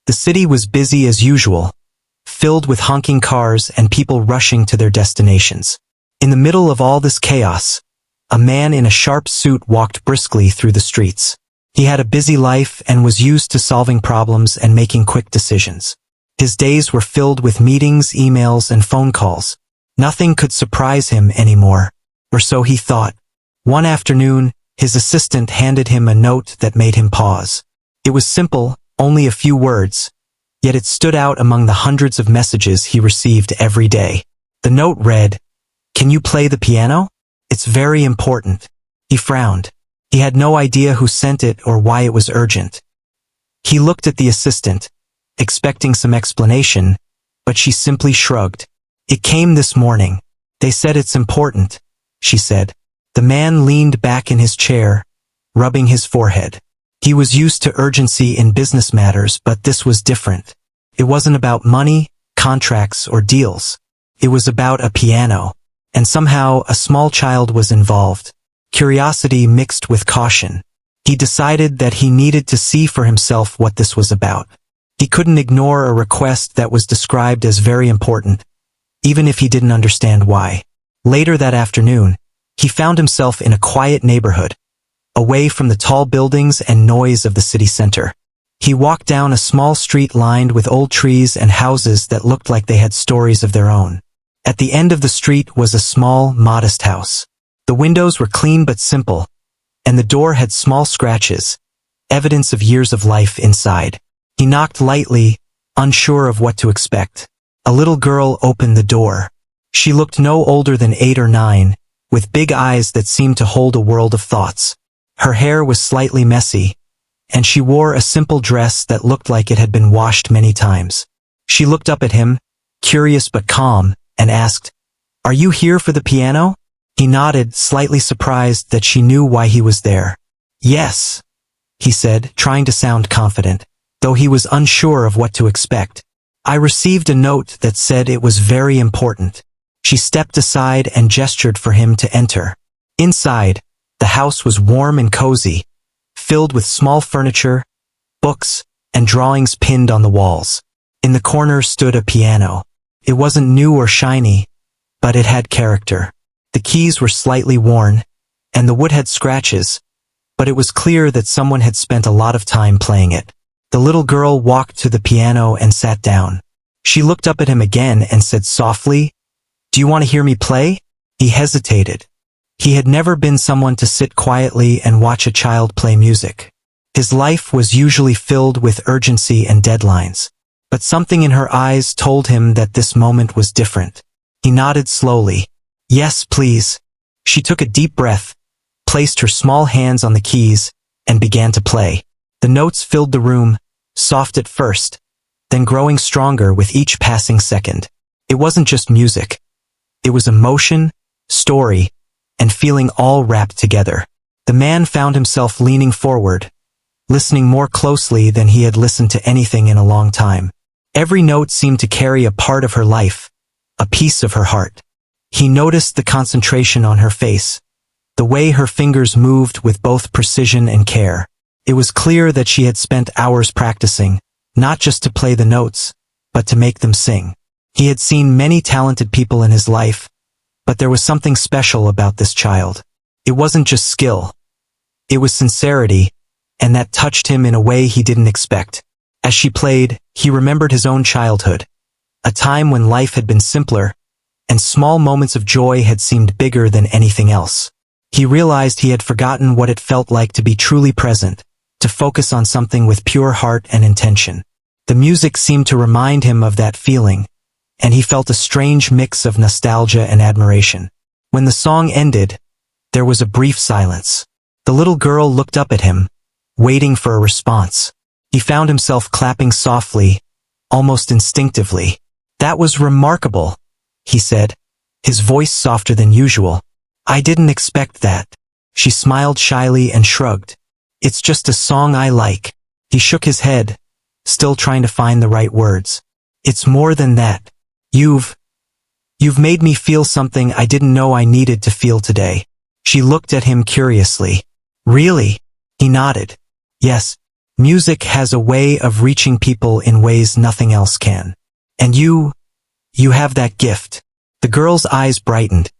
The city was busy as usual, filled with honking cars and people rushing to their destinations. In the middle of all this chaos, a man in a sharp suit walked briskly through the streets. He had a busy life and was used to solving problems and making quick decisions. His days were filled with meetings, emails, and phone calls. Nothing could surprise him anymore, or so he thought. One afternoon, his assistant handed him a note that made him pause. It was simple, only a few words, yet it stood out among the hundreds of messages he received every day. The note read, "Can you play the piano? It's very important." He frowned. He had no idea who sent it or why it was urgent. He looked at the assistant, expecting some explanation, but she simply shrugged. "It came this morning. They said it's important," she said. The man leaned back in his chair, rubbing his forehead. He was used to urgency in business matters, but this was different. It wasn't about money, contracts, or deals. It was about a piano, and somehow a small child was involved. Curiosity mixed with caution. He decided that he needed to see for himself what this was about. He couldn't ignore a request that was described as very important, even if he didn't understand why. Later that afternoon, he found himself in a quiet neighborhood, away from the tall buildings and noise of the city center. He walked down a small street lined with old trees and houses that looked like they had stories of their own. At the end of the street was a small, modest house. The windows were clean but simple, and the door had small scratches, evidence of years of life inside. He knocked lightly, unsure of what to expect. A little girl opened the door. She looked no older than 8 or 9, with big eyes that seemed to hold a world of thoughts. Her hair was slightly messy, and she wore a simple dress that looked like it had been washed many times. She looked up at him, curious but calm, and asked, "Are you here for the piano?" He nodded, slightly surprised that she knew why he was there. "Yes," he said, trying to sound confident, though he was unsure of what to expect. "I received a note that said it was very important." She stepped aside and gestured for him to enter. Inside, the house was warm and cozy, filled with small furniture, books, and drawings pinned on the walls. In the corner stood a piano. It wasn't new or shiny, but it had character. The keys were slightly worn, and the wood had scratches, but it was clear that someone had spent a lot of time playing it. The little girl walked to the piano and sat down. She looked up at him again and said softly, "Do you want to hear me play?" He hesitated. He had never been someone to sit quietly and watch a child play music. His life was usually filled with urgency and deadlines, but something in her eyes told him that this moment was different. He nodded slowly. "Yes, please." She took a deep breath, placed her small hands on the keys, and began to play. The notes filled the room, soft at first, then growing stronger with each passing second. It wasn't just music. It was emotion, story, and feeling all wrapped together. The man found himself leaning forward, listening more closely than he had listened to anything in a long time. Every note seemed to carry a part of her life, a piece of her heart. He noticed the concentration on her face, the way her fingers moved with both precision and care. It was clear that she had spent hours practicing, not just to play the notes, but to make them sing. He had seen many talented people in his life, but there was something special about this child. It wasn't just skill. It was sincerity, and that touched him in a way he didn't expect. As she played, he remembered his own childhood, a time when life had been simpler, and small moments of joy had seemed bigger than anything else. He realized he had forgotten what it felt like to be truly present, to focus on something with pure heart and intention. The music seemed to remind him of that feeling, and he felt a strange mix of nostalgia and admiration. When the song ended, there was a brief silence. The little girl looked up at him, waiting for a response. He found himself clapping softly, almost instinctively. "That was remarkable," he said, his voice softer than usual. "I didn't expect that." She smiled shyly and shrugged. "It's just a song I like." He shook his head, still trying to find the right words. "It's more than that. You've made me feel something I didn't know I needed to feel today." She looked at him curiously. "Really?" He nodded. "Yes. Music has a way of reaching people in ways nothing else can. And you have that gift. The girl's eyes brightened,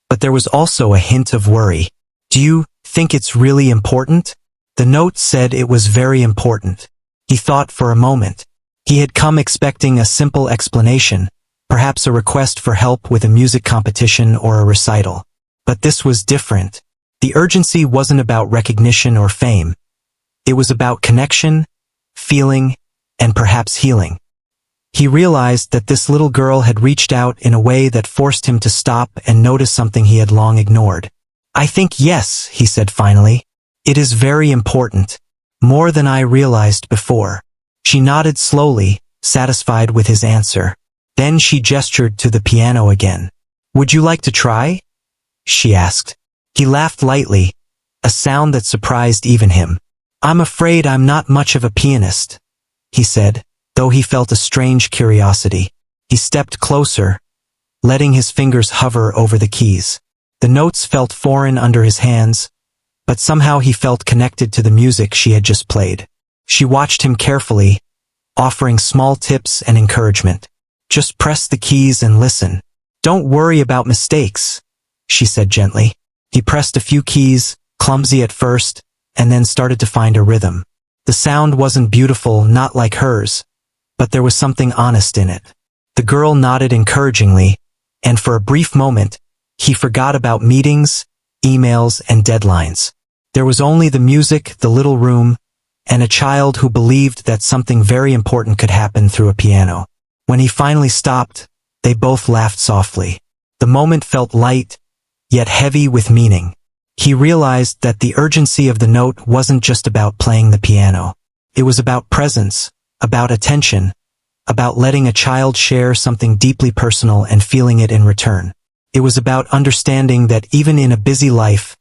but there was also a hint of worry. Do you think it's really important? The note said it was very important. He thought for a moment. He had come expecting a simple explanation, perhaps a request for help with a music competition or a recital. But this was different. The urgency wasn't about recognition or fame. It was about connection, feeling, and perhaps healing. He realized that this little girl had reached out in a way that forced him to stop and notice something he had long ignored. I think yes, he said finally. It is very important. More than I realized before. She nodded slowly, satisfied with his answer. Then she gestured to the piano again. Would you like to try? She asked. He laughed lightly, a sound that surprised even him. I'm afraid I'm not much of a pianist, he said, though he felt a strange curiosity. He stepped closer, letting his fingers hover over the keys. The notes felt foreign under his hands, but somehow he felt connected to the music she had just played. She watched him carefully, offering small tips and encouragement. Just press the keys and listen. Don't worry about mistakes, she said gently. He pressed a few keys, clumsy at first, and then started to find a rhythm. The sound wasn't beautiful, not like hers, but there was something honest in it. The girl nodded encouragingly, and for a brief moment, he forgot about meetings, emails, and deadlines. There was only the music, the little room, and a child who believed that something very important could happen through a piano. When he finally stopped, they both laughed softly. The moment felt light, yet heavy with meaning. He realized that the urgency of the note wasn't just about playing the piano. It was about presence, about attention, about letting a child share something deeply personal and feeling it in return. It was about understanding that even in a busy life,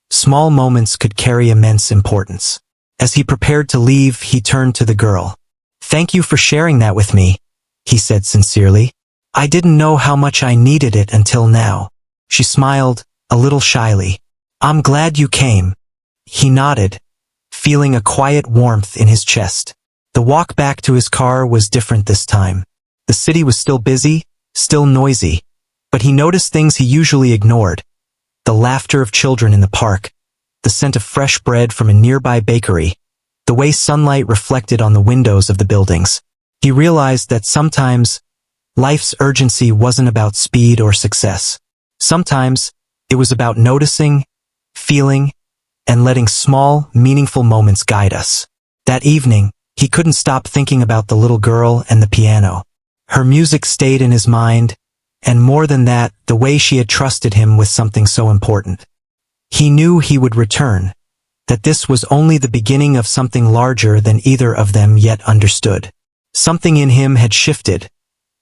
small moments could carry immense importance. As he prepared to leave, he turned to the girl. Thank you for sharing that with me, he said sincerely. I didn't know how much I needed it until now. She smiled, a little shyly. I'm glad you came. He nodded, feeling a quiet warmth in his chest. The walk back to his car was different this time. The city was still busy, still noisy, but he noticed things he usually ignored. The laughter of children in the park, the scent of fresh bread from a nearby bakery, the way sunlight reflected on the windows of the buildings. He realized that sometimes, life's urgency wasn't about speed or success. Sometimes, it was about noticing, feeling, and letting small, meaningful moments guide us. That evening, he couldn't stop thinking about the little girl and the piano. Her music stayed in his mind, and more than that, the way she had trusted him with something so important. He knew he would return, that this was only the beginning of something larger than either of them yet understood. Something in him had shifted,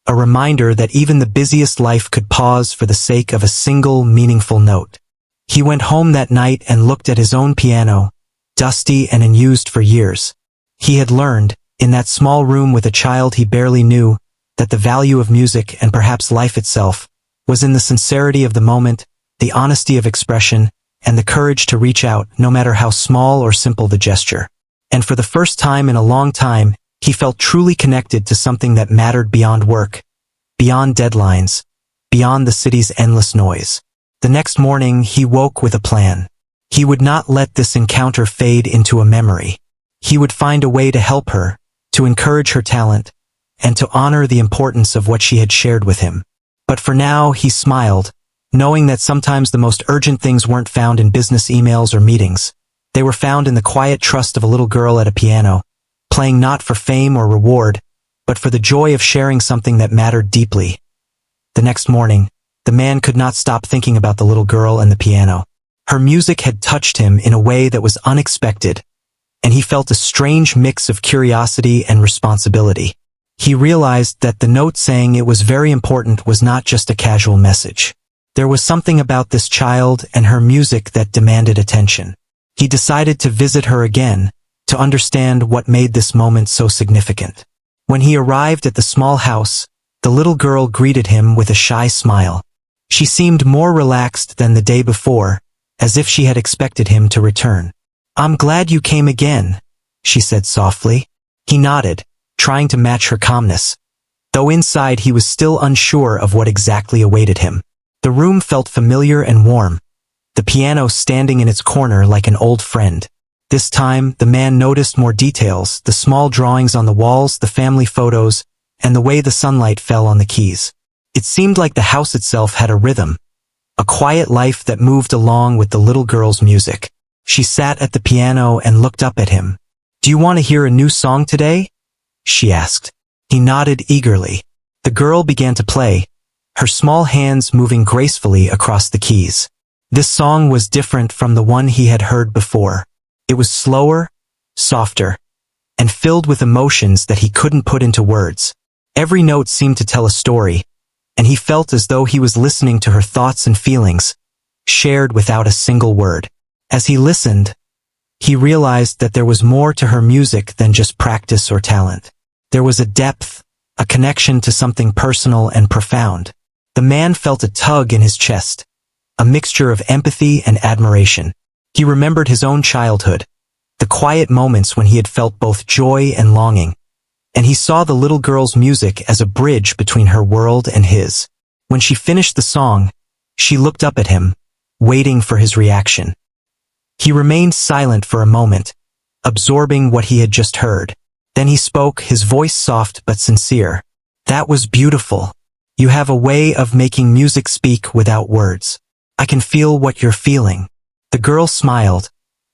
a reminder that even the busiest life could pause for the sake of a single, meaningful note. He went home that night and looked at his own piano, dusty and unused for years. He had learned, in that small room with a child he barely knew, that the value of music and perhaps life itself was in the sincerity of the moment, the honesty of expression, and the courage to reach out no matter how small or simple the gesture. And for the first time in a long time, he felt truly connected to something that mattered beyond work, beyond deadlines, beyond the city's endless noise. The next morning, he woke with a plan. He would not let this encounter fade into a memory. He would find a way to help her, to encourage her talent, and to honor the importance of what she had shared with him. But for now, he smiled, knowing that sometimes the most urgent things weren't found in business emails or meetings. They were found in the quiet trust of a little girl at a piano, playing not for fame or reward, but for the joy of sharing something that mattered deeply. The next morning, the man could not stop thinking about the little girl and the piano. Her music had touched him in a way that was unexpected, and he felt a strange mix of curiosity and responsibility. He realized that the note saying it was very important was not just a casual message. There was something about this child and her music that demanded attention. He decided to visit her again, to understand what made this moment so significant. When he arrived at the small house, the little girl greeted him with a shy smile. She seemed more relaxed than the day before, as if she had expected him to return. I'm glad you came again, she said softly. He nodded, trying to match her calmness, though inside he was still unsure of what exactly awaited him. The room felt familiar and warm, the piano standing in its corner like an old friend. This time, the man noticed more details, the small drawings on the walls, the family photos, and the way the sunlight fell on the keys. It seemed like the house itself had a rhythm, a quiet life that moved along with the little girl's music. She sat at the piano and looked up at him. "Do you want to hear a new song today?" she asked. He nodded eagerly. The girl began to play, her small hands moving gracefully across the keys. This song was different from the one he had heard before. It was slower, softer, and filled with emotions that he couldn't put into words. Every note seemed to tell a story, and he felt as though he was listening to her thoughts and feelings, shared without a single word. As he listened, he realized that there was more to her music than just practice or talent. There was a depth, a connection to something personal and profound. The man felt a tug in his chest, a mixture of empathy and admiration. He remembered his own childhood, the quiet moments when he had felt both joy and longing, and he saw the little girl's music as a bridge between her world and his. When she finished the song, she looked up at him, waiting for his reaction. He remained silent for a moment, absorbing what he had just heard. Then he spoke, his voice soft but sincere. "That was beautiful. You have a way of making music speak without words. I can feel what you're feeling." The girl smiled,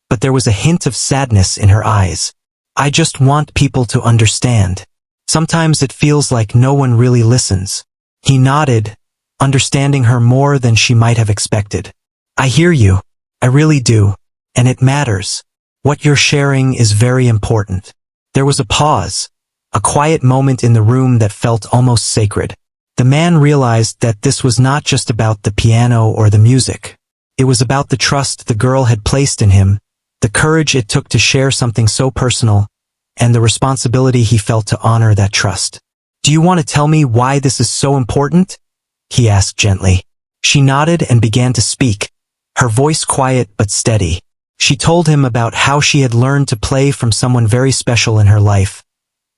but there was a hint of sadness in her eyes. "I just want people to understand. Sometimes it feels like no one really listens." He nodded, understanding her more than she might have expected. "I hear you. I really do. And it matters. What you're sharing is very important." There was a pause, a quiet moment in the room that felt almost sacred. The man realized that this was not just about the piano or the music. It was about the trust the girl had placed in him, the courage it took to share something so personal, and the responsibility he felt to honor that trust. "Do you want to tell me why this is so important?" he asked gently. She nodded and began to speak, her voice quiet but steady. She told him about how she had learned to play from someone very special in her life,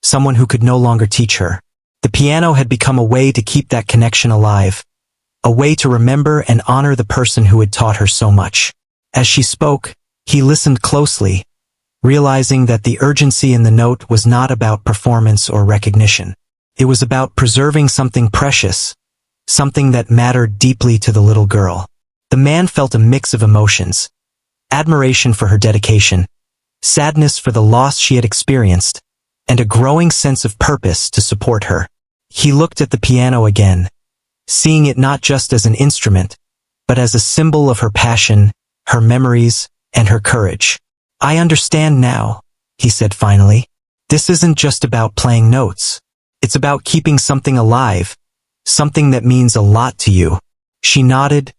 someone who could no longer teach her. The piano had become a way to keep that connection alive, a way to remember and honor the person who had taught her so much. As she spoke, he listened closely, realizing that the urgency in the note was not about performance or recognition. It was about preserving something precious, something that mattered deeply to the little girl. The man felt a mix of emotions: admiration for her dedication, sadness for the loss she had experienced, and a growing sense of purpose to support her. He looked at the piano again, seeing it not just as an instrument, but as a symbol of her passion, her memories, and her courage. "I understand now," he said finally. "This isn't just about playing notes. It's about keeping something alive, something that means a lot to you." She nodded,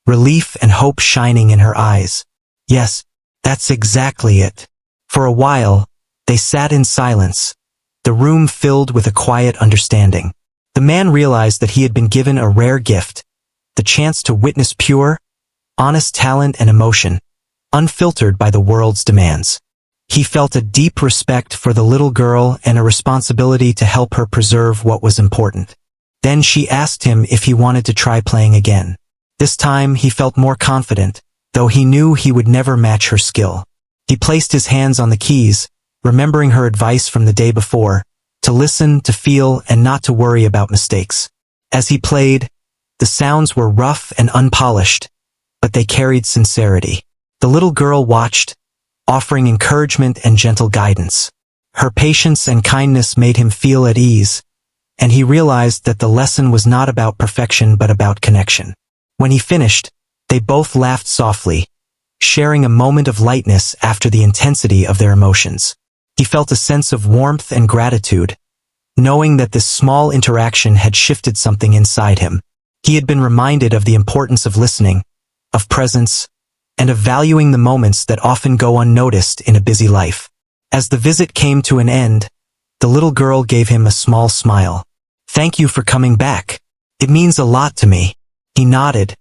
relief and hope shining in her eyes. "Yes, that's exactly it." For a while, they sat in silence, the room filled with a quiet understanding. The man realized that he had been given a rare gift, the chance to witness pure, honest talent and emotion, unfiltered by the world's demands. He felt a deep respect for the little girl and a responsibility to help her preserve what was important. Then she asked him if he wanted to try playing again. This time he felt more confident, though he knew he would never match her skill. He placed his hands on the keys, remembering her advice from the day before, to listen, to feel, and not to worry about mistakes. As he played, the sounds were rough and unpolished, but they carried sincerity. The little girl watched, offering encouragement and gentle guidance. Her patience and kindness made him feel at ease, and he realized that the lesson was not about perfection but about connection. When he finished, they both laughed softly, sharing a moment of lightness after the intensity of their emotions. He felt a sense of warmth and gratitude, knowing that this small interaction had shifted something inside him. He had been reminded of the importance of listening, of presence, and of valuing the moments that often go unnoticed in a busy life. As the visit came to an end, the little girl gave him a small smile. "Thank you for coming back. It means a lot to me." He nodded,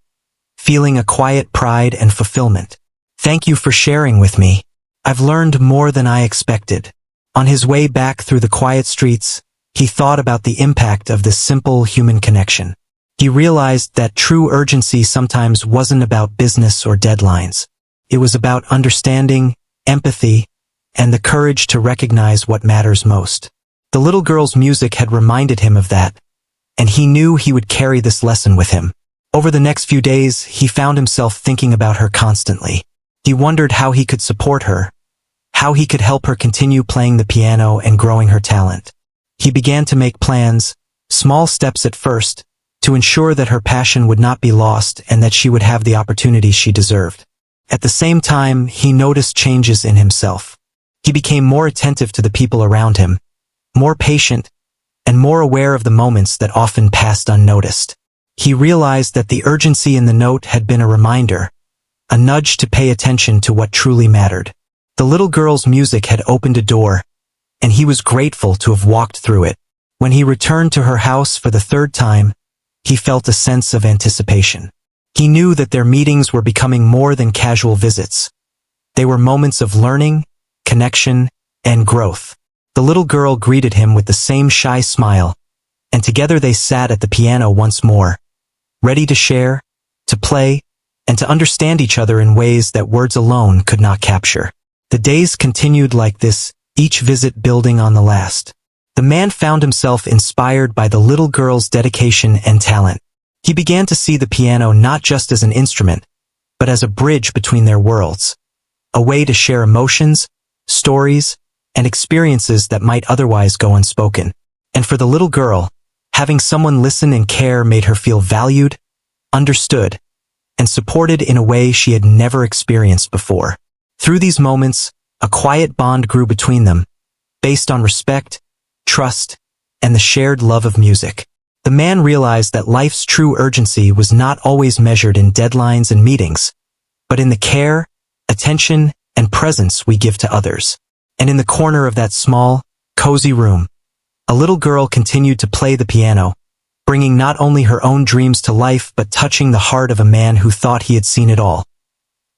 feeling a quiet pride and fulfillment. "Thank you for sharing with me. I've learned more than I expected. On his way back through the quiet streets, he thought about the impact of this simple human connection. He realized that true urgency sometimes wasn't about business or deadlines. It was about understanding, empathy, and the courage to recognize what matters most. The little girl's music had reminded him of that, and he knew he would carry this lesson with him. Over the next few days, he found himself thinking about her constantly. He wondered how he could support her, how he could help her continue playing the piano and growing her talent. He began to make plans, small steps at first, to ensure that her passion would not be lost and that she would have the opportunities she deserved. At the same time, he noticed changes in himself. He became more attentive to the people around him, more patient, and more aware of the moments that often passed unnoticed. He realized that the urgency in the note had been a reminder, a nudge to pay attention to what truly mattered. The little girl's music had opened a door, and he was grateful to have walked through it. When he returned to her house for the third time, he felt a sense of anticipation. He knew that their meetings were becoming more than casual visits. They were moments of learning, connection, and growth. The little girl greeted him with the same shy smile, and together they sat at the piano once more, ready to share, to play, and to understand each other in ways that words alone could not capture. The days continued like this, each visit building on the last. The man found himself inspired by the little girl's dedication and talent. He began to see the piano not just as an instrument, but as a bridge between their worlds, a way to share emotions, stories, and experiences that might otherwise go unspoken. And for the little girl, having someone listen and care made her feel valued, understood, and supported in a way she had never experienced before. Through these moments, a quiet bond grew between them, based on respect, trust, and the shared love of music. The man realized that life's true urgency was not always measured in deadlines and meetings, but in the care, attention, and presence we give to others. And in the corner of that small, cozy room, a little girl continued to play the piano, bringing not only her own dreams to life but touching the heart of a man who thought he had seen it all.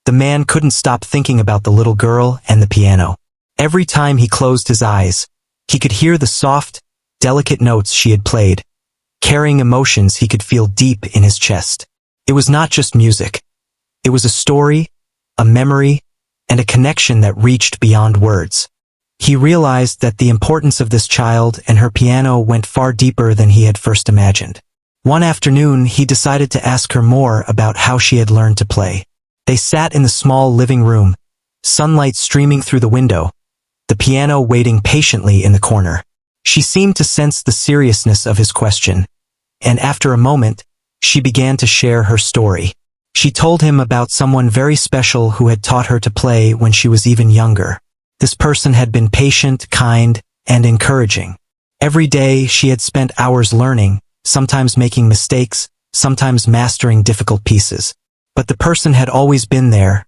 The man couldn't stop thinking about the little girl and the piano. Every time he closed his eyes, he could hear the soft, delicate notes she had played, carrying emotions he could feel deep in his chest. It was not just music. It was a story, a memory, and a connection that reached beyond words. He realized that the importance of this child and her piano went far deeper than he had first imagined. One afternoon, he decided to ask her more about how she had learned to play. They sat in the small living room, sunlight streaming through the window, the piano waiting patiently in the corner. She seemed to sense the seriousness of his question, and after a moment, she began to share her story. She told him about someone very special who had taught her to play when she was even younger. This person had been patient, kind, and encouraging. Every day she had spent hours learning, sometimes making mistakes, sometimes mastering difficult pieces. But the person had always been there,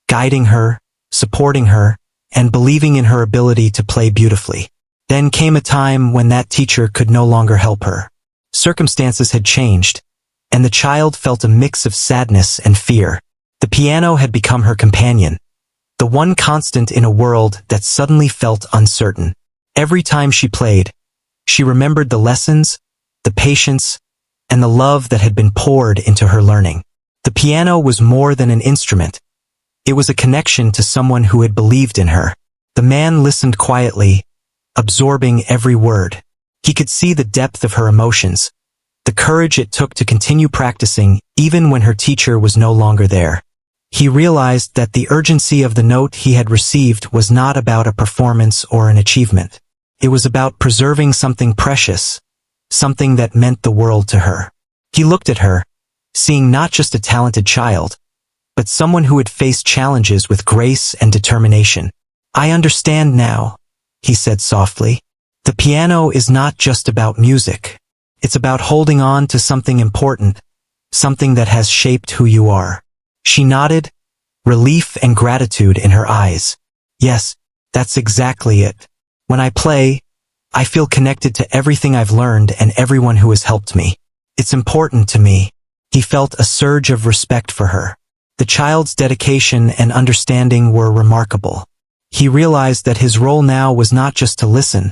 guiding her, supporting her, and believing in her ability to play beautifully. Then came a time when that teacher could no longer help her. Circumstances had changed, and the child felt a mix of sadness and fear. The piano had become her companion, the one constant in a world that suddenly felt uncertain. Every time she played, she remembered the lessons, the patience, and the love that had been poured into her learning. The piano was more than an instrument. It was a connection to someone who had believed in her. The man listened quietly, absorbing every word. He could see the depth of her emotions, the courage it took to continue practicing even when her teacher was no longer there. He realized that the urgency of the note he had received was not about a performance or an achievement. It was about preserving something precious, something that meant the world to her. He looked at her, seeing not just a talented child, but someone who had faced challenges with grace and determination. "I understand now," he said softly. "The piano is not just about music. It's about holding on to something important, something that has shaped who you are." She nodded, relief and gratitude in her eyes. "Yes, that's exactly it. When I play, I feel connected to everything I've learned and everyone who has helped me. It's important to me." He felt a surge of respect for her. The child's dedication and understanding were remarkable. He realized that his role now was not just to listen,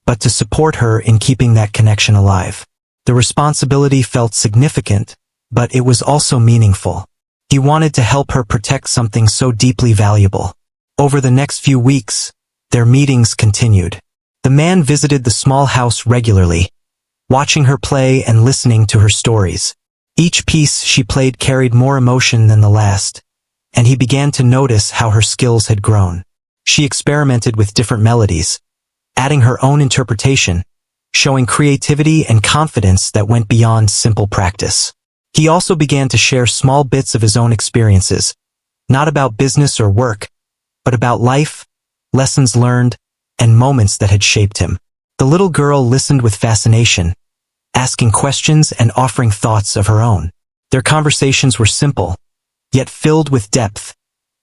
but to support her in keeping that connection alive. The responsibility felt significant, but it was also meaningful. He wanted to help her protect something so deeply valuable. Over the next few weeks, their meetings continued. The man visited the small house regularly, watching her play and listening to her stories. Each piece she played carried more emotion than the last, and he began to notice how her skills had grown. She experimented with different melodies, adding her own interpretation, showing creativity and confidence that went beyond simple practice. He also began to share small bits of his own experiences, not about business or work, but about life, lessons learned, and moments that had shaped him. The little girl listened with fascination, asking questions and offering thoughts of her own. Their conversations were simple, yet filled with depth,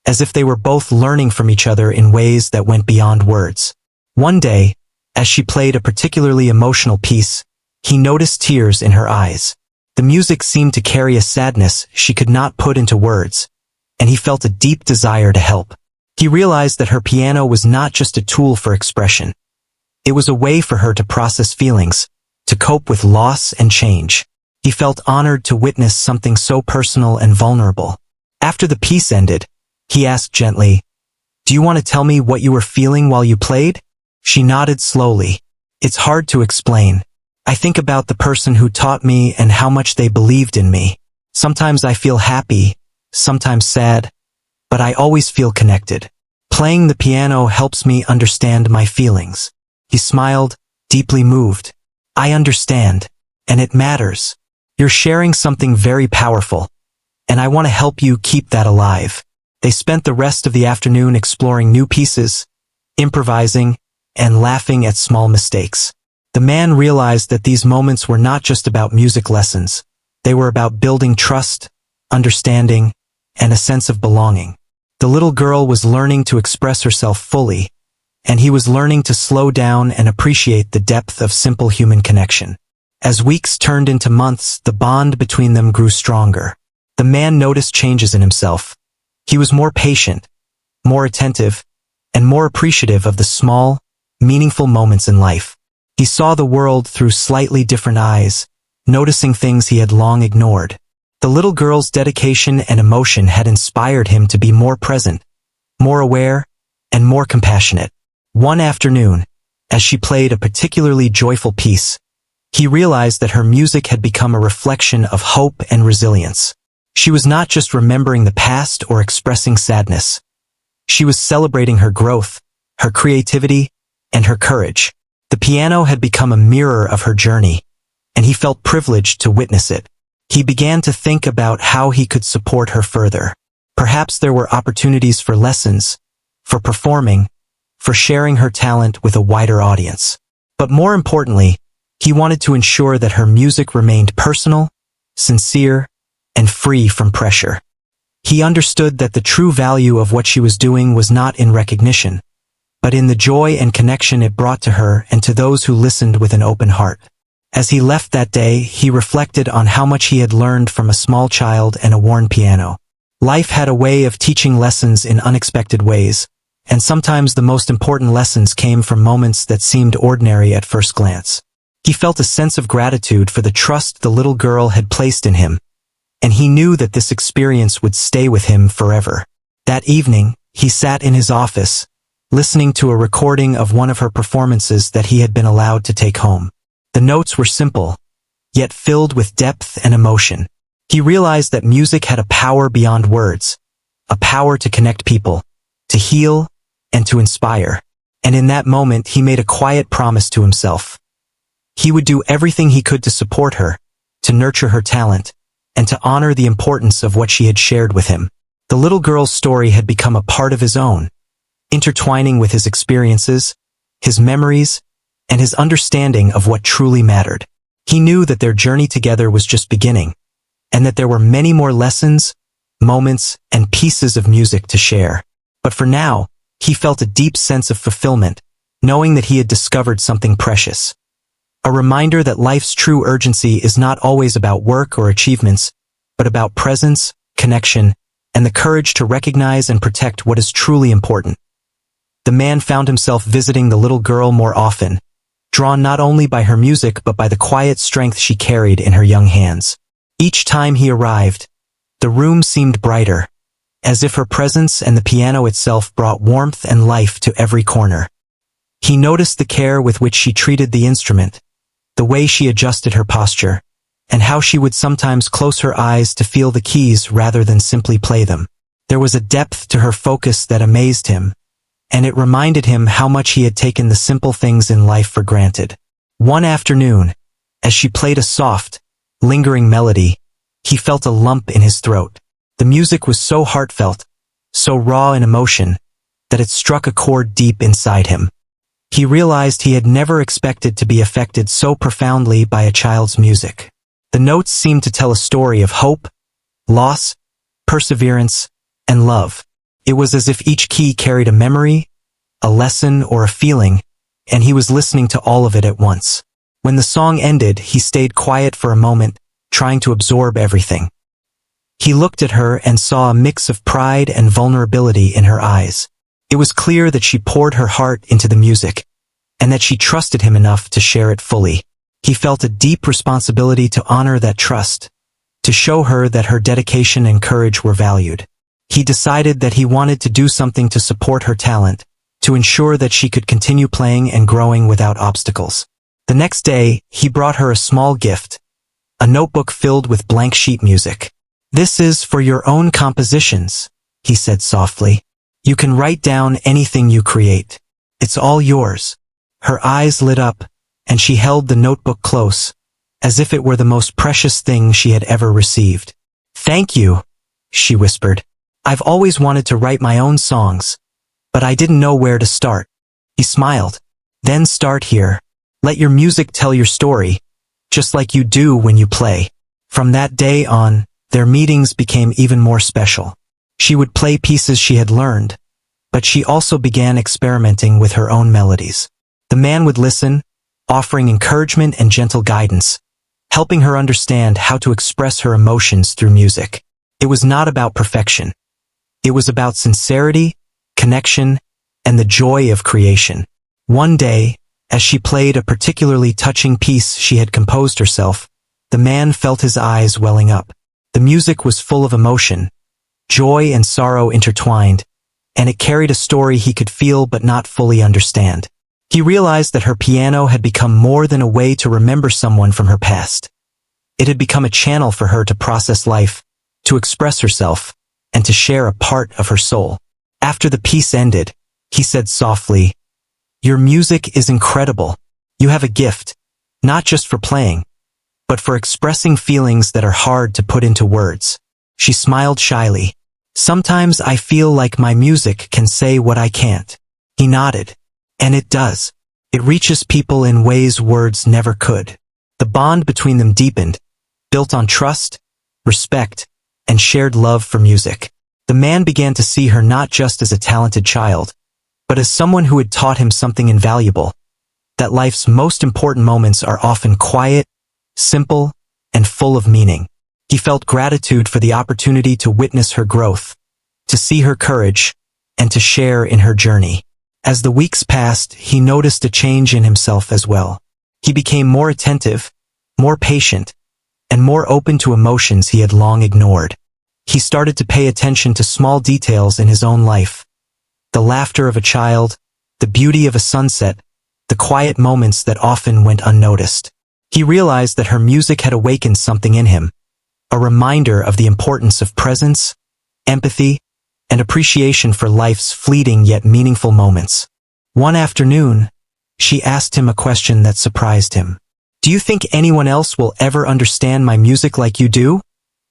as if they were both learning from each other in ways that went beyond words. One day, as she played a particularly emotional piece, he noticed tears in her eyes. The music seemed to carry a sadness she could not put into words, and he felt a deep desire to help. He realized that her piano was not just a tool for expression. It was a way for her to process feelings, to cope with loss and change. He felt honored to witness something so personal and vulnerable. After the piece ended, he asked gently, "Do you want to tell me what you were feeling while you played?" She nodded slowly. "It's hard to explain. I think about the person who taught me and how much they believed in me. Sometimes I feel happy, sometimes sad, but I always feel connected. Playing the piano helps me understand my feelings." He smiled, deeply moved. "I understand, and it matters. You're sharing something very powerful, and I want to help you keep that alive." They spent the rest of the afternoon exploring new pieces, improvising, and laughing at small mistakes. The man realized that these moments were not just about music lessons. They were about building trust, understanding, and a sense of belonging. The little girl was learning to express herself fully, and he was learning to slow down and appreciate the depth of simple human connection. As weeks turned into months, the bond between them grew stronger. The man noticed changes in himself. He was more patient, more attentive, and more appreciative of the small, meaningful moments in life. He saw the world through slightly different eyes, noticing things he had long ignored. The little girl's dedication and emotion had inspired him to be more present, more aware, and more compassionate. One afternoon, as she played a particularly joyful piece, he realized that her music had become a reflection of hope and resilience. She was not just remembering the past or expressing sadness. She was celebrating her growth, her creativity, and her courage. The piano had become a mirror of her journey, and he felt privileged to witness it. He began to think about how he could support her further. Perhaps there were opportunities for lessons, for performing, for sharing her talent with a wider audience. But more importantly, he wanted to ensure that her music remained personal, sincere, and free from pressure. He understood that the true value of what she was doing was not in recognition, but in the joy and connection it brought to her and to those who listened with an open heart. As he left that day, he reflected on how much he had learned from a small child and a worn piano. Life had a way of teaching lessons in unexpected ways, and sometimes the most important lessons came from moments that seemed ordinary at first glance. He felt a sense of gratitude for the trust the little girl had placed in him, and he knew that this experience would stay with him forever. That evening, he sat in his office, listening to a recording of one of her performances that he had been allowed to take home. The notes were simple, yet filled with depth and emotion. He realized that music had a power beyond words, a power to connect people, to heal, and to inspire. And in that moment, he made a quiet promise to himself. He would do everything he could to support her, to nurture her talent, and to honor the importance of what she had shared with him. The little girl's story had become a part of his own, intertwining with his experiences, his memories, and his understanding of what truly mattered. He knew that their journey together was just beginning, and that there were many more lessons, moments, and pieces of music to share. But for now, he felt a deep sense of fulfillment, knowing that he had discovered something precious. A reminder that life's true urgency is not always about work or achievements, but about presence, connection, and the courage to recognize and protect what is truly important. the man found himself visiting the little girl more often, drawn not only by her music but by the quiet strength she carried in her young hands. Each time he arrived, the room seemed brighter, as if her presence and the piano itself brought warmth and life to every corner. He noticed the care with which she treated the instrument, the way she adjusted her posture, and how she would sometimes close her eyes to feel the keys rather than simply play them. There was a depth to her focus that amazed him, and it reminded him how much he had taken the simple things in life for granted. One afternoon, as she played a soft, lingering melody, he felt a lump in his throat. The music was so heartfelt, so raw in emotion, that it struck a chord deep inside him. He realized he had never expected to be affected so profoundly by a child's music. The notes seemed to tell a story of hope, loss, perseverance, and love. It was as if each key carried a memory, a lesson, or a feeling, and he was listening to all of it at once. When the song ended, he stayed quiet for a moment, trying to absorb everything. He looked at her and saw a mix of pride and vulnerability in her eyes. It was clear that she poured her heart into the music, and that she trusted him enough to share it fully. He felt a deep responsibility to honor that trust, to show her that her dedication and courage were valued. He decided that he wanted to do something to support her talent, to ensure that she could continue playing and growing without obstacles. The next day, he brought her a small gift, a notebook filled with blank sheet music. "This is for your own compositions," he said softly. "You can write down anything you create. It's all yours." Her eyes lit up, and she held the notebook close, as if it were the most precious thing she had ever received. "Thank you," she whispered. "I've always wanted to write my own songs, but I didn't know where to start." He smiled. "Then start here. Let your music tell your story, just like you do when you play." From that day on, their meetings became even more special. She would play pieces she had learned, but she also began experimenting with her own melodies. The man would listen, offering encouragement and gentle guidance, helping her understand how to express her emotions through music. It was not about perfection. It was about sincerity, connection, and the joy of creation. One day, as she played a particularly touching piece she had composed herself, the man felt his eyes welling up. The music was full of emotion, joy and sorrow intertwined, and it carried a story he could feel but not fully understand. He realized that her piano had become more than a way to remember someone from her past. It had become a channel for her to process life, to express herself, and to share a part of her soul. After the piece ended, he said softly, "Your music is incredible. You have a gift, not just for playing, but for expressing feelings that are hard to put into words." She smiled shyly. "Sometimes I feel like my music can say what I can't." He nodded. "And it does. It reaches people in ways words never could." The bond between them deepened, built on trust, respect, and shared love for music. The man began to see her not just as a talented child, but as someone who had taught him something invaluable, that life's most important moments are often quiet, simple, and full of meaning. He felt gratitude for the opportunity to witness her growth, to see her courage, and to share in her journey. As the weeks passed, he noticed a change in himself as well. He became more attentive, more patient, and more open to emotions he had long ignored. He started to pay attention to small details in his own life. The laughter of a child, the beauty of a sunset, the quiet moments that often went unnoticed. He realized that her music had awakened something in him, a reminder of the importance of presence, empathy, and appreciation for life's fleeting yet meaningful moments. One afternoon, she asked him a question that surprised him. "Do you think anyone else will ever understand my music like you do?"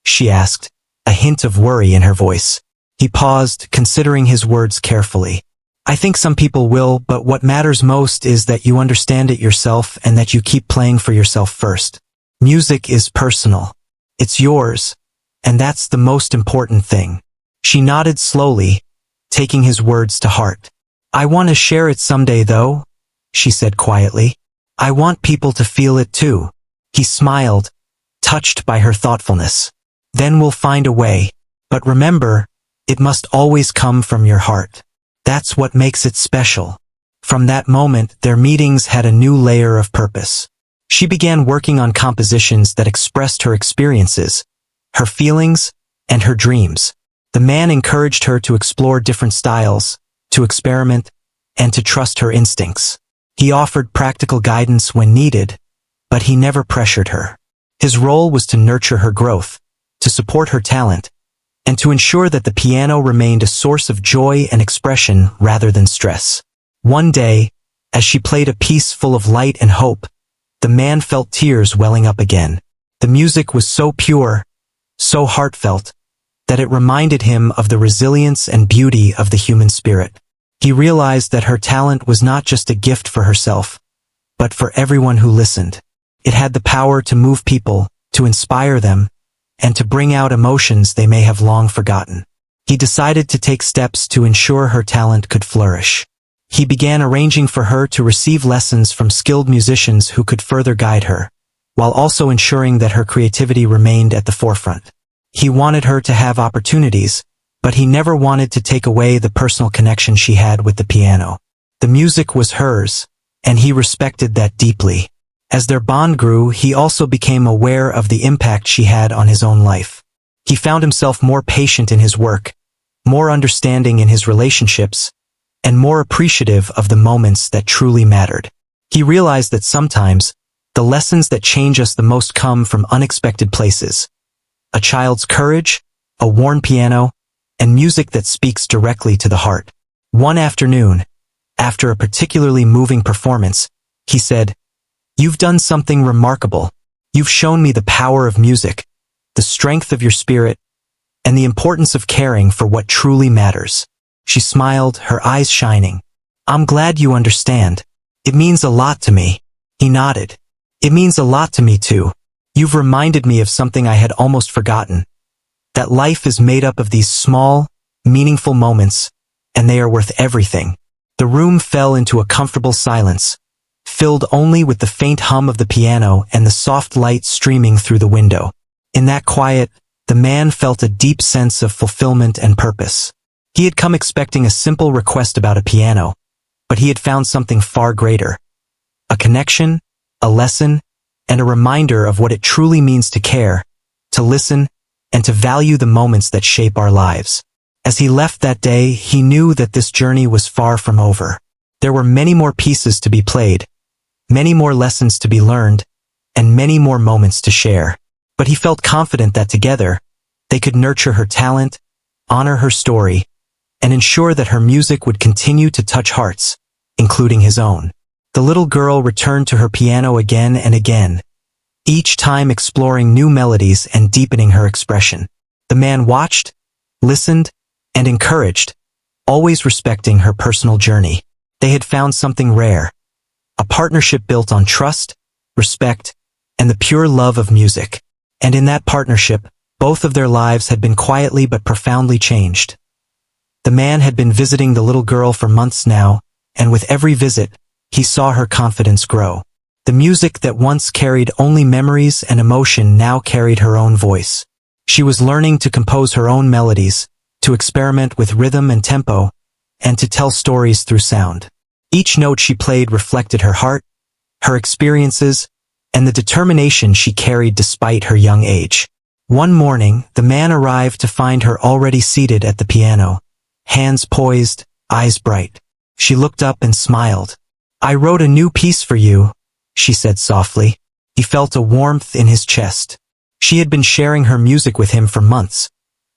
she asked, a hint of worry in her voice. He paused, considering his words carefully. "I think some people will, but what matters most is that you understand it yourself and that you keep playing for yourself first. Music is personal. It's yours, and that's the most important thing." She nodded slowly, taking his words to heart. "I want to share it someday, though," she said quietly. "I want people to feel it too." He smiled, touched by her thoughtfulness. "Then we'll find a way. But remember, it must always come from your heart." That's what makes it special. From that moment, their meetings had a new layer of purpose. She began working on compositions that expressed her experiences, her feelings, and her dreams. The man encouraged her to explore different styles, to experiment, and to trust her instincts. He offered practical guidance when needed, but he never pressured her. His role was to nurture her growth, to support her talent, and to ensure that the piano remained a source of joy and expression rather than stress. One day, as she played a piece full of light and hope, the man felt tears welling up again. The music was so pure, so heartfelt, that it reminded him of the resilience and beauty of the human spirit. He realized that her talent was not just a gift for herself, but for everyone who listened. It had the power to move people, to inspire them, and to bring out emotions they may have long forgotten. He decided to take steps to ensure her talent could flourish. He began arranging for her to receive lessons from skilled musicians who could further guide her, while also ensuring that her creativity remained at the forefront. He wanted her to have opportunities, but he never wanted to take away the personal connection she had with the piano. The music was hers, and he respected that deeply. As their bond grew, he also became aware of the impact she had on his own life. He found himself more patient in his work, more understanding in his relationships, and more appreciative of the moments that truly mattered. He realized that sometimes, the lessons that change us the most come from unexpected places. A child's courage, a worn piano, and music that speaks directly to the heart. One afternoon, after a particularly moving performance, he said, "You've done something remarkable. You've shown me the power of music, the strength of your spirit, and the importance of caring for what truly matters." She smiled, her eyes shining. "I'm glad you understand. It means a lot to me." He nodded. "It means a lot to me too. You've reminded me of something I had almost forgotten. That life is made up of these small, meaningful moments, and they are worth everything." The room fell into a comfortable silence, filled only with the faint hum of the piano and the soft light streaming through the window. In that quiet, the man felt a deep sense of fulfillment and purpose. He had come expecting a simple request about a piano, but he had found something far greater. A connection, a lesson, and a reminder of what it truly means to care, to listen, and to value the moments that shape our lives. As he left that day, he knew that this journey was far from over. There were many more pieces to be played, many more lessons to be learned, and many more moments to share. But he felt confident that together, they could nurture her talent, honor her story, and ensure that her music would continue to touch hearts, including his own. The little girl returned to her piano again and again, each time exploring new melodies and deepening her expression. The man watched, listened, and encouraged, always respecting her personal journey. They had found something rare, a partnership built on trust, respect, and the pure love of music. And in that partnership, both of their lives had been quietly but profoundly changed. The man had been visiting the little girl for months now, and with every visit, he saw her confidence grow. The music that once carried only memories and emotion now carried her own voice. She was learning to compose her own melodies, to experiment with rhythm and tempo, and to tell stories through sound. Each note she played reflected her heart, her experiences, and the determination she carried despite her young age. One morning, the man arrived to find her already seated at the piano, hands poised, eyes bright. She looked up and smiled. "I wrote a new piece for you," she said softly. He felt a warmth in his chest. She had been sharing her music with him for months,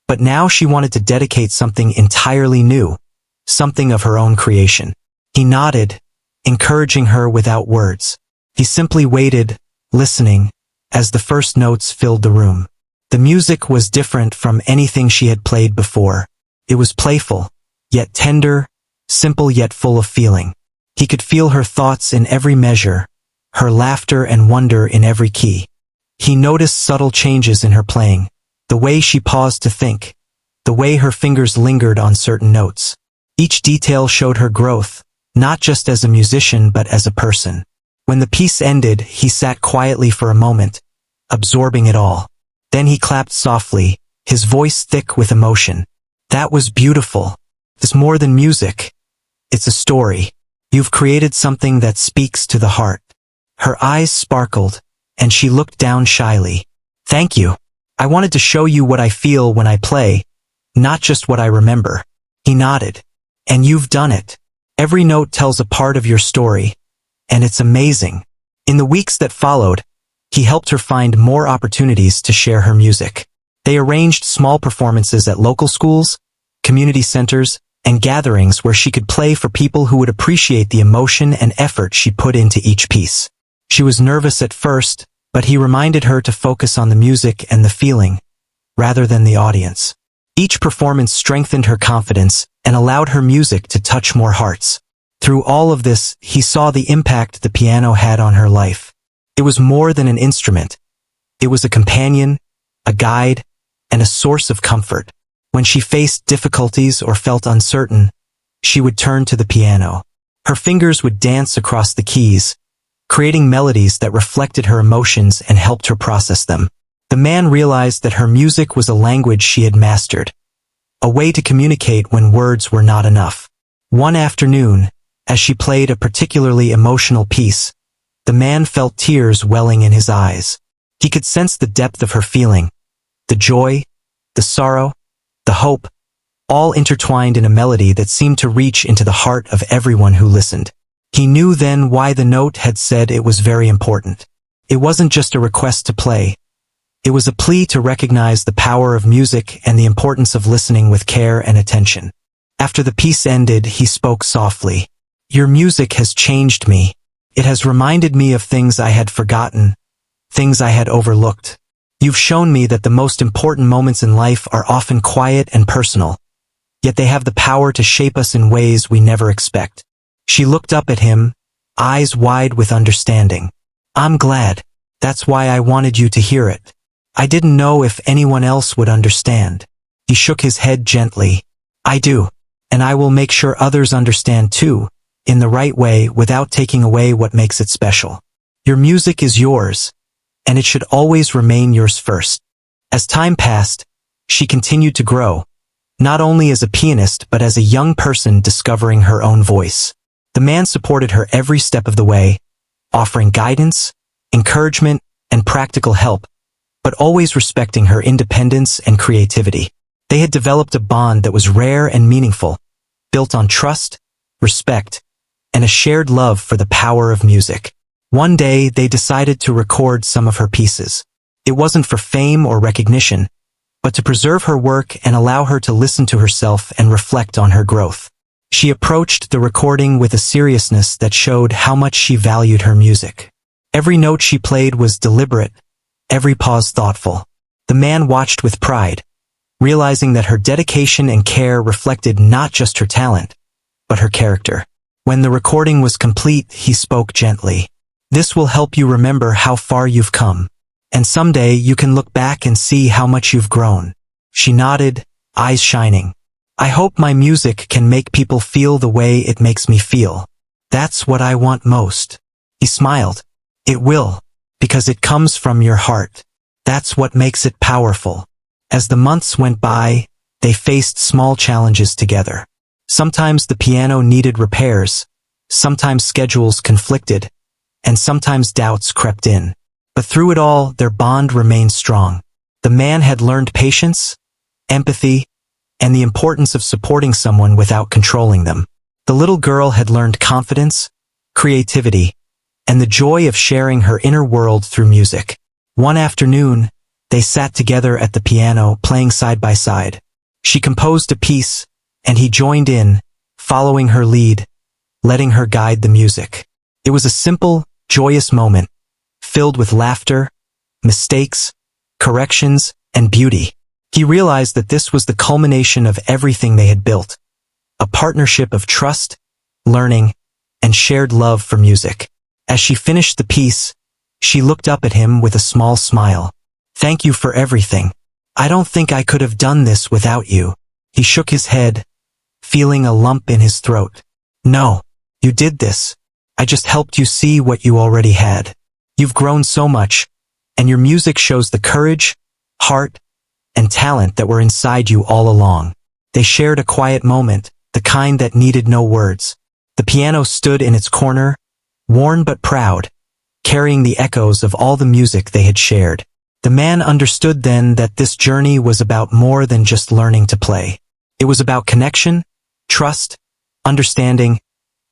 but now she wanted to dedicate something entirely new, something of her own creation. He nodded, encouraging her without words. He simply waited, listening, as the first notes filled the room. The music was different from anything she had played before. It was playful, yet tender, simple yet full of feeling. He could feel her thoughts in every measure, her laughter and wonder in every key. He noticed subtle changes in her playing, the way she paused to think, the way her fingers lingered on certain notes. Each detail showed her growth, not just as a musician but as a person. When the piece ended, he sat quietly for a moment, absorbing it all. Then he clapped softly, his voice thick with emotion. "That was beautiful. It's more than music. It's a story. You've created something that speaks to the heart. Her eyes sparkled, and she looked down shyly. Thank you. I wanted to show you what I feel when I play, not just what I remember. He nodded. And you've done it. Every note tells a part of your story, and it's amazing. In the weeks that followed, he helped her find more opportunities to share her music. They arranged small performances at local schools, community centers, and gatherings where she could play for people who would appreciate the emotion and effort she put into each piece. She was nervous at first, but he reminded her to focus on the music and the feeling, rather than the audience. Each performance strengthened her confidence and allowed her music to touch more hearts. Through all of this, he saw the impact the piano had on her life. It was more than an instrument. It was a companion, a guide, and a source of comfort. When she faced difficulties or felt uncertain, she would turn to the piano. Her fingers would dance across the keys, creating melodies that reflected her emotions and helped her process them. The man realized that her music was a language she had mastered, a way to communicate when words were not enough. One afternoon, as she played a particularly emotional piece, the man felt tears welling in his eyes. He could sense the depth of her feeling, the joy, the sorrow, the hope, all intertwined in a melody that seemed to reach into the heart of everyone who listened. He knew then why the note had said it was very important. It wasn't just a request to play. It was a plea to recognize the power of music and the importance of listening with care and attention. After the piece ended, he spoke softly. Your music has changed me. It has reminded me of things I had forgotten, things I had overlooked. You've shown me that the most important moments in life are often quiet and personal, yet they have the power to shape us in ways we never expect. She looked up at him, eyes wide with understanding. I'm glad. That's why I wanted you to hear it. I didn't know if anyone else would understand. He shook his head gently. I do. And I will make sure others understand too, in the right way without taking away what makes it special. Your music is yours, and it should always remain yours first. As time passed, she continued to grow, not only as a pianist but as a young person discovering her own voice. The man supported her every step of the way, offering guidance, encouragement, and practical help, but always respecting her independence and creativity. They had developed a bond that was rare and meaningful, built on trust, respect, and a shared love for the power of music. One day, they decided to record some of her pieces. It wasn't for fame or recognition, but to preserve her work and allow her to listen to herself and reflect on her growth. She approached the recording with a seriousness that showed how much she valued her music. Every note she played was deliberate, every pause thoughtful. The man watched with pride, realizing that her dedication and care reflected not just her talent, but her character. When the recording was complete, he spoke gently. This will help you remember how far you've come, and someday you can look back and see how much you've grown. She nodded, eyes shining. I hope my music can make people feel the way it makes me feel. That's what I want most. He smiled. It will, because it comes from your heart. That's what makes it powerful. As the months went by, they faced small challenges together. Sometimes the piano needed repairs, sometimes schedules conflicted, and sometimes doubts crept in. But through it all, their bond remained strong. The man had learned patience, empathy, and the importance of supporting someone without controlling them. The little girl had learned confidence, creativity, and the joy of sharing her inner world through music. One afternoon, they sat together at the piano, playing side by side. She composed a piece, and he joined in, following her lead, letting her guide the music. It was a simple, joyous moment, filled with laughter, mistakes, corrections, and beauty. He realized that this was the culmination of everything they had built, a partnership of trust, learning, and shared love for music. As she finished the piece, she looked up at him with a small smile. Thank you for everything. I don't think I could have done this without you. He shook his head, feeling a lump in his throat. No, you did this. I just helped you see what you already had. You've grown so much, and your music shows the courage, heart, and talent that were inside you all along. They shared a quiet moment, the kind that needed no words. The piano stood in its corner, worn but proud, carrying the echoes of all the music they had shared. The man understood then that this journey was about more than just learning to play. It was about connection, trust, understanding,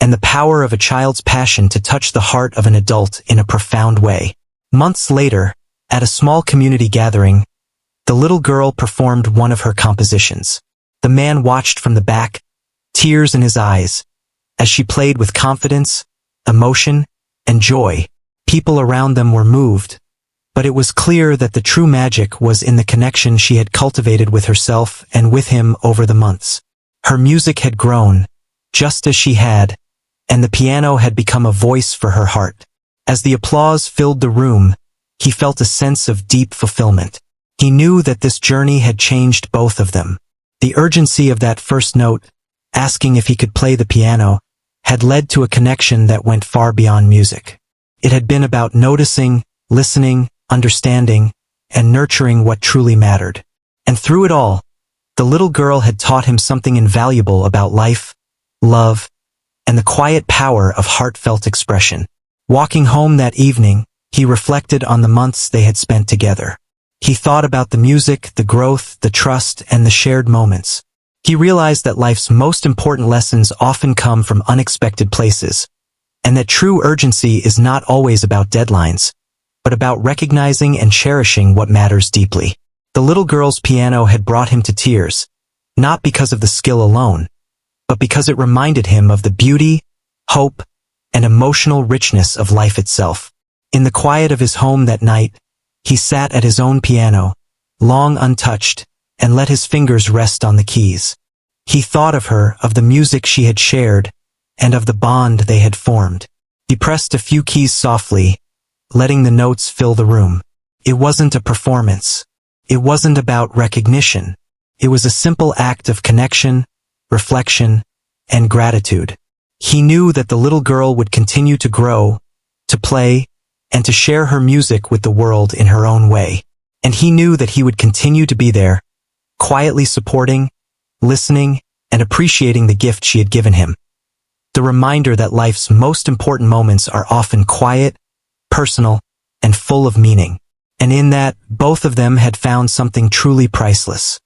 and the power of a child's passion to touch the heart of an adult in a profound way. Months later, at a small community gathering, the little girl performed one of her compositions. The man watched from the back, tears in his eyes, as she played with confidence, emotion, and joy. People around them were moved, but it was clear that the true magic was in the connection she had cultivated with herself and with him over the months. Her music had grown, just as she had, and the piano had become a voice for her heart. As the applause filled the room, he felt a sense of deep fulfillment. He knew that this journey had changed both of them. The urgency of that first note, asking if he could play the piano, had led to a connection that went far beyond music. It had been about noticing, listening, understanding, and nurturing what truly mattered. And through it all, the little girl had taught him something invaluable about life, love, and the quiet power of heartfelt expression. Walking home that evening, he reflected on the months they had spent together. He thought about the music, the growth, the trust, and the shared moments. He realized that life's most important lessons often come from unexpected places, and that true urgency is not always about deadlines, but about recognizing and cherishing what matters deeply. The little girl's piano had brought him to tears, not because of the skill alone, but because it reminded him of the beauty, hope, and emotional richness of life itself. In the quiet of his home that night, he sat at his own piano, long untouched, and let his fingers rest on the keys. He thought of her, of the music she had shared, and of the bond they had formed. He pressed a few keys softly, letting the notes fill the room. It wasn't a performance. It wasn't about recognition. It was a simple act of connection, reflection, and gratitude. He knew that the little girl would continue to grow, to play, and to share her music with the world in her own way. And he knew that he would continue to be there, quietly supporting, listening, and appreciating the gift she had given him. The reminder that life's most important moments are often quiet, personal, and full of meaning. And in that, both of them had found something truly priceless.